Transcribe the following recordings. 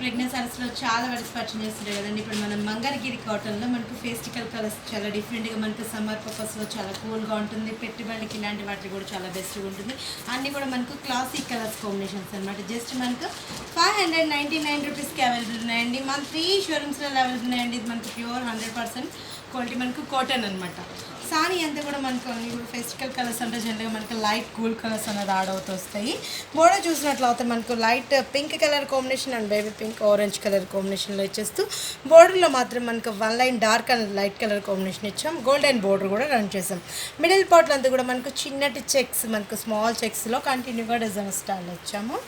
Pregnant సారీస్లో చాలా varieties purchase చేస్తుంటారు కదండి. ఇప్పుడు మనం మంగళగిరి కాటన్లో మనకు ఫెస్టికల్ కలర్స్ చాలా డిఫరెంట్గా మనకు సమ్మర్ పర్పస్లో చాలా కూల్గా ఉంటుంది. పెట్టుబడికి ఇలాంటి వాటికి కూడా చాలా బెస్ట్గా ఉంటుంది. అన్నీ కూడా మనకు క్లాసిక్ కలర్స్ కాంబినేషన్స్ అనమాట. జస్ట్ మనకు 599 రూపీస్కి అవైలబుల్ ఉన్నాయండి. మన 3 షోరూమ్స్లో అవైలబుల్ ఉన్నాయండి. ఇది మనకు ప్యూర్ 100% క్వాలిటీ మనకు కాటన్ అనమాట. సారీ అంతా కూడా మనకు అన్ని కూడా ఫెస్టికల్ కలర్స్ అంటే జనరల్గా మనకు లైట్ కూల్ కలర్స్ అనేది యాడ్ అవుతూ వస్తాయి. బోర్డర్ చూసినట్లయితే మనకు light pink colour combination and baby pink orange colour కాంబినేషన్లో ఇచ్చేస్తూ బోర్డర్లో మాత్రం మనకు 1 line dark and light colour combination ఇచ్చాం. గోల్డెన్ బోర్డర్ కూడా రన్ చేసాం. మిడిల్ పార్ట్లో అంతా కూడా మనకు చిన్నటి చెక్స్ మనకు స్మాల్ చెక్స్లో కంటిన్యూగా డిజైన్ స్టైల్ ఇచ్చాము.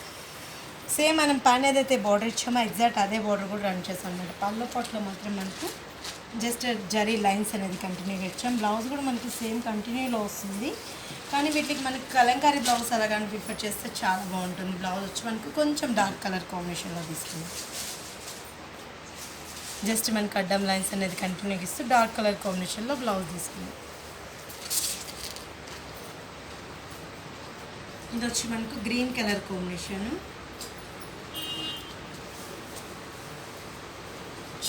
సేమ్ మనం పైన ఏదైతే బోర్డర్ ఇచ్చామో ఎగ్జాక్ట్ అదే బోర్డర్ కూడా రన్ చేసాం అన్నమాట. పళ్ళు పాట్లో మాత్రం మనకు జస్ట్ జరీ లైన్స్ అనేది కంటిన్యూగా ఇచ్చాం. బ్లౌజ్ కూడా మనకి సేమ్ కంటిన్యూలో వస్తుంది. కానీ వీటికి మనకి కలంకారీ బ్లౌజ్ అలా కానీ ప్రిఫర్ చేస్తే చాలా బాగుంటుంది. బ్లౌజ్ వచ్చి మనకు కొంచెం డార్క్ కలర్ కాంబినేషన్లో తీసుకుంది. జస్ట్ మనకి అడ్డం లైన్స్ అనేది కంటిన్యూగా ఇస్తూ డార్క్ కలర్ కాంబినేషన్లో బ్లౌజ్ తీసుకుంది. ఇది వచ్చి మనకు గ్రీన్ కలర్ కాంబినేషన్.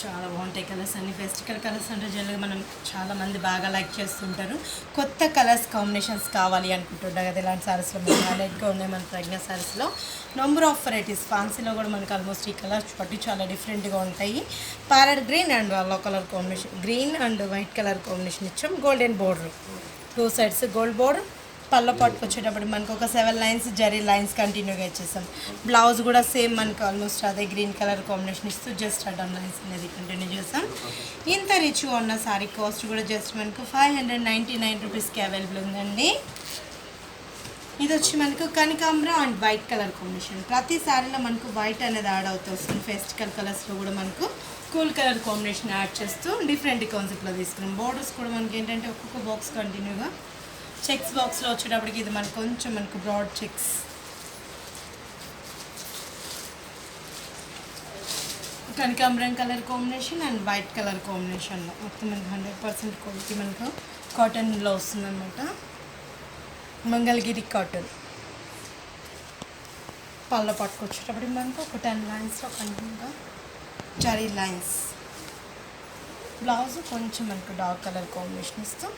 చాలా బాగుంటాయి కలర్స్ అన్ని. ఫెస్టికల్ కలర్స్ అంటే జనరల్గా మనం చాలామంది బాగా లైక్ చేస్తుంటారు. కొత్త కలర్స్ కాంబినేషన్స్ కావాలి అనుకుంటుంటారు కదా. ఇలాంటి సారీస్లో మనకు హైలైట్గా ఉన్నాయి. మన ప్రెగ్నెంట్ సారీస్లో నంబర్ ఆఫ్ వెరైటీస్. ఫ్యాన్సీలో కూడా మనకు ఆల్మోస్ట్ ఈ కలర్స్ బట్టి చాలా డిఫరెంట్గా ఉంటాయి. Parrot green and yellow colour combination, green and white colour combination ఇచ్చాం. Golden border, 2 sides gold border. పళ్ళ పాటుకు వచ్చేటప్పుడు మనకు ఒక 7 లైన్స్ జరీ లైన్స్ కంటిన్యూగా ఇచ్చేసాం. బ్లౌజ్ కూడా సేమ్ మనకు ఆల్మోస్ట్ అదే గ్రీన్ కలర్ కాంబినేషన్ ఇస్తూ జస్ట్ అడ్డం లైన్స్ అనేది కంటిన్యూ చేసాం. ఇంత రిచ్ ఉన్న సారీ కాస్ట్ కూడా జస్ట్ మనకు 599 రూపీస్కి అవైలబుల్ ఉందండి. ఇది వచ్చి మనకు కనకాంబరం అండ్ వైట్ కలర్ కాంబినేషన్. ప్రతి సారీలో మనకు వైట్ అనేది యాడ్ అవుతూ వస్తుంది. ఫెస్టికల్ కలర్స్లో కూడా మనకు కూల్ కలర్ కాంబినేషన్ యాడ్ చేస్తూ డిఫరెంట్ కాన్సెప్ట్లో తీసుకున్నాం. బోర్డర్స్ కూడా మనకి ఏంటంటే ఒక్కొక్క బాక్స్ కంటిన్యూగా చెక్స్ బాక్స్లో వచ్చేటప్పటికి ఇది మనకు కొంచెం మనకు బ్రాడ్ చెక్స్. కనకాంబరం colour combination and white colour కాంబినేషన్లో మొత్తం మనకు 100% క్వాలిటీ మనకు కాటన్లో వస్తుందన్నమాట. మంగళగిరి కాటన్. పళ్ళ పట్టుకొచ్చేటప్పటికి మనకు ఒక 10 లైన్స్లో కంటిన్యూగా జరీ లైన్స్. బ్లౌజ్ కొంచెం మనకు డార్క్ కలర్ కాంబినేషన్ ఇస్తూ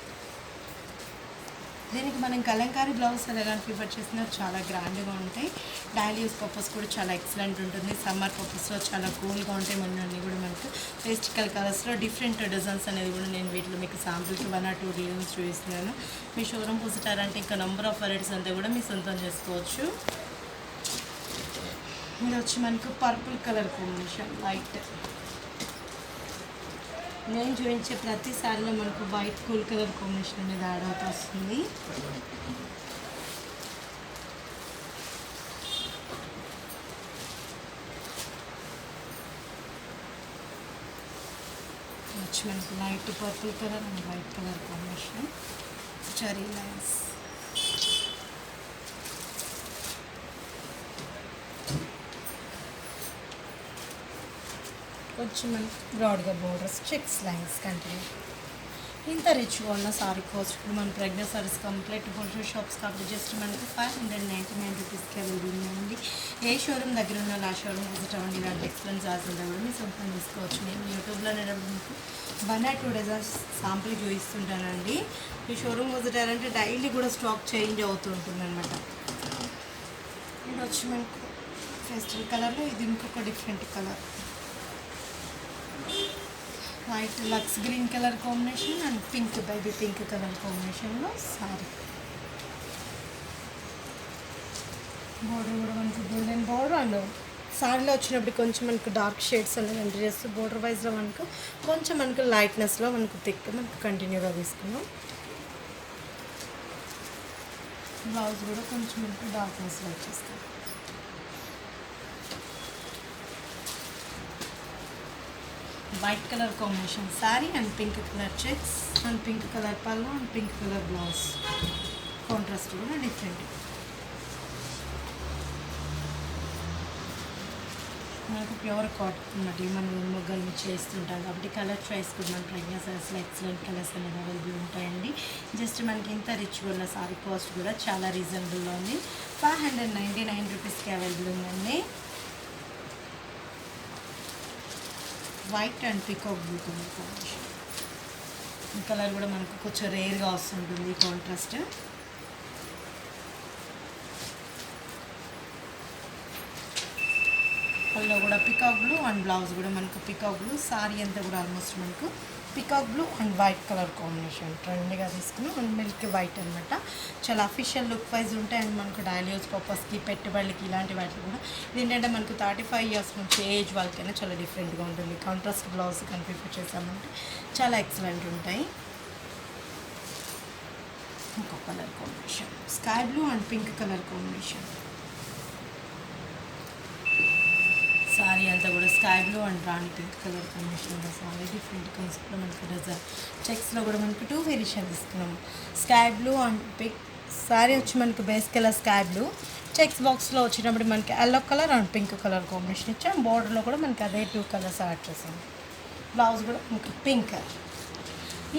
దీనికి మనం కలంకారీ బ్లౌజ్ ఎలాగ ప్రిఫర్ చేసినా చాలా గ్రాండ్గా ఉంటాయి. డైలీ యూస్ పర్పస్ కూడా చాలా ఎక్సలెంట్ ఉంటుంది. సమ్మర్ పర్పస్లో చాలా కూల్గా ఉంటాయి. అన్నీ కూడా మనకు ఫెస్టికల్ కలర్స్లో డిఫరెంట్ డిజైన్స్ అనేది కూడా నేను వీటిలో మీకు శాంపుల్కి 1 or 2 డిజైన్స్ చూపిస్తున్నాను. మీ షోరూమ్ విజిటారంటే ఇంకా నెంబర్ ఆఫ్ వెరైటీస్ అంతా కూడా మీ సొంతం చేసుకోవచ్చు. ఇది వచ్చి మనకు పర్పుల్ కలర్ కాంబినేషన్ వైట్. నేను చూపించే ప్రతి సారీలో మనకు వైట్ కూల్ కలర్ కాంబినేషన్ అనేది యాడ్ అవుతూ వస్తుంది. వచ్చి మనకు light purple colour and white colour combination zari lines. కొంచెం మనకి బ్రాడ్గా బోర్డర్స్ చెక్స్ లైన్స్ కంటిన్యూ. ఇంత రిచ్గా ఉన్న సారీ కాస్ట్ ఇప్పుడు మన pregnant saris complete wholesale shops కాబట్టి జస్ట్ మనకి 599 రూపీస్కి అవైలబుల్ ఉందండి. ఏ షోరూమ్ దగ్గర ఉన్న ఆ షోరూమ్ విజిట్ అవ్వండి. ఇలాంటి ఎక్స్పీరియన్స్ ఆల్సిందా కూడా మీ సొంతం తీసుకోవచ్చు. నేను యూట్యూబ్లో అనేటప్పుడు మీకు 1 or 2 డిజైన్స్ శాంపుల్ చూపిస్తుంటానండి. ఈ షోరూమ్ విజిట్ అయ్యారంటే డైలీ కూడా స్టాక్ చేంజ్ అవుతూ ఉంటుంది అనమాట. ఇది వచ్చి మనకు ఫెస్టివల్ కలర్లో ఇది ఇంకొక different colour. White lux green colour combination and pink baby pink colour కాంబినేషన్లో సారీ. బోర్డర్ కూడా మనకు గోల్డెన్ బోర్డర్ అండ్ సారీలో వచ్చినప్పుడు కొంచెం మనకు డార్క్ షేడ్స్ అనేది ఎంటర్ చేస్తూ బోర్డర్ వైజ్లో మనకు కొంచెం మనకు లైట్నెస్లో మనకు థిక్ మనకు కంటిన్యూగా తీసుకున్నాం. బ్లౌజ్ కూడా కొంచెం మనకు డార్క్నెస్లో వచ్చేస్తాం. White colour combination sari and pink colour checks and pink colour pallu and pink colour blouse. Contrast కూడా డిఫరెంట్. మనకు ప్యూర్ కాటన్ అన్నమాట. మనం మొగ్గలు చేస్తుంటాం కాబట్టి కలర్ చాయిస్ కూడా మన ప్రెగ్నెంట్ సారీస్లో ఎక్సలెంట్ కలర్స్ అనేది అవైలబుల్ ఉంటాయండి. జస్ట్ మనకి ఇంత రిచ్గా ఉన్న సారీ కాస్ట్ కూడా చాలా రీజనబుల్లో ఉంది. 599 రూపీస్కి అవైలబుల్ ఉందండి. White and peacock blue colour combination. ఈ కలర్ కూడా మనకు కొంచెం రేర్గా వస్తుంటుంది కాంట్రాస్ట్. పళ్ళు కూడా పికాక్ బ్లూ అండ్ బ్లౌజ్ కూడా మనకు పికాక్ బ్లూ. సారీ అంతా కూడా ఆల్మోస్ట్ మనకు peacock blue and white colour combination ట్రెండ్గా తీసుకున్నాం. అండ్ మిల్క్ వైట్ అనమాట. చాలా అఫీషియల్ లుక్ వైజ్ ఉంటాయి. అండ్ మనకు డైలీ యూజ్ పర్పస్కి పెట్టుబడికి ఇలాంటి వాటికి కూడా ఏంటంటే మనకు 35 ఇయర్స్ నుంచి ఏజ్ వాళ్ళకైనా చాలా డిఫరెంట్గా ఉంటుంది. కాంట్రాస్ట్ బ్లౌజ్ కన్ఫిగర్ చేసామంటే చాలా ఎక్సలెంట్ ఉంటాయి. ఇంకో colour combination sky blue and pink colour combination. Sorry అంతా కూడా sky blue and Rani pink colour combination. Sorry different కాన్సెప్ట్లో మనకు డిజైన్ చెక్స్లో కూడా మనకు 2 వేరియేషన్ తీసుకున్నాము. Sky blue and pink sorry వచ్చి మనకు base colour sky blue, checks బాక్స్లో వచ్చినప్పుడు మనకి yellow colour and pink colour combination ఇచ్చాం. బోర్డర్లో కూడా మనకి అదే 2 కలర్స్ యాడ్ చేసాం. బ్లౌజ్ కూడా మనకు పింక్.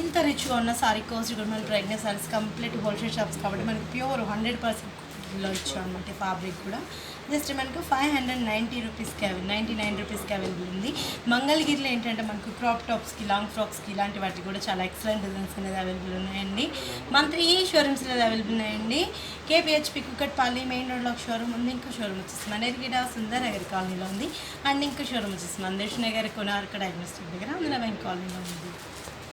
ఇంత రిచ్గా ఉన్న సారీ కాస్ట్ కూడా మనకి pregnant saris complete wholesale shops కాబట్టి మనకి ప్యూర్ 100% లో ఇచ్చాం అనమాట. ఫ్యాబ్రిక్ కూడా జస్ట్ మనకు 590 రూపీస్కి 99 రూపీస్కి అవైలబుల్ ఉంది. మంగళగిరిలో ఏంటంటే మనకు క్రాప్ టాప్స్కి, లాంగ్ ఫ్రాక్స్కి ఇలాంటి వాటికి కూడా చాలా ఎక్సలెంట్ డిజైన్స్ అనేది అవైలబుల్ ఉన్నాయండి. మన 3 షోరూమ్స్ అనేది అవైలబుల్ ఉన్నాయండి. కేపీహెచ్పి కుక్కట్పల్లి మెయిన్ రోడ్లో ఒక షోరూమ్ ఉంది. ఇంకో షోరూమ్ వచ్చేసి మనగిరిగిడ సుందర్ నగర్ కాలనీలో ఉంది. అండ్ ఇంకో షోరూమ్ వచ్చేసి మందేష్ నగర్ కొనార్క డయాగ్నోస్టిక్ దగ్గర 111 కాలనీలో ఉంది.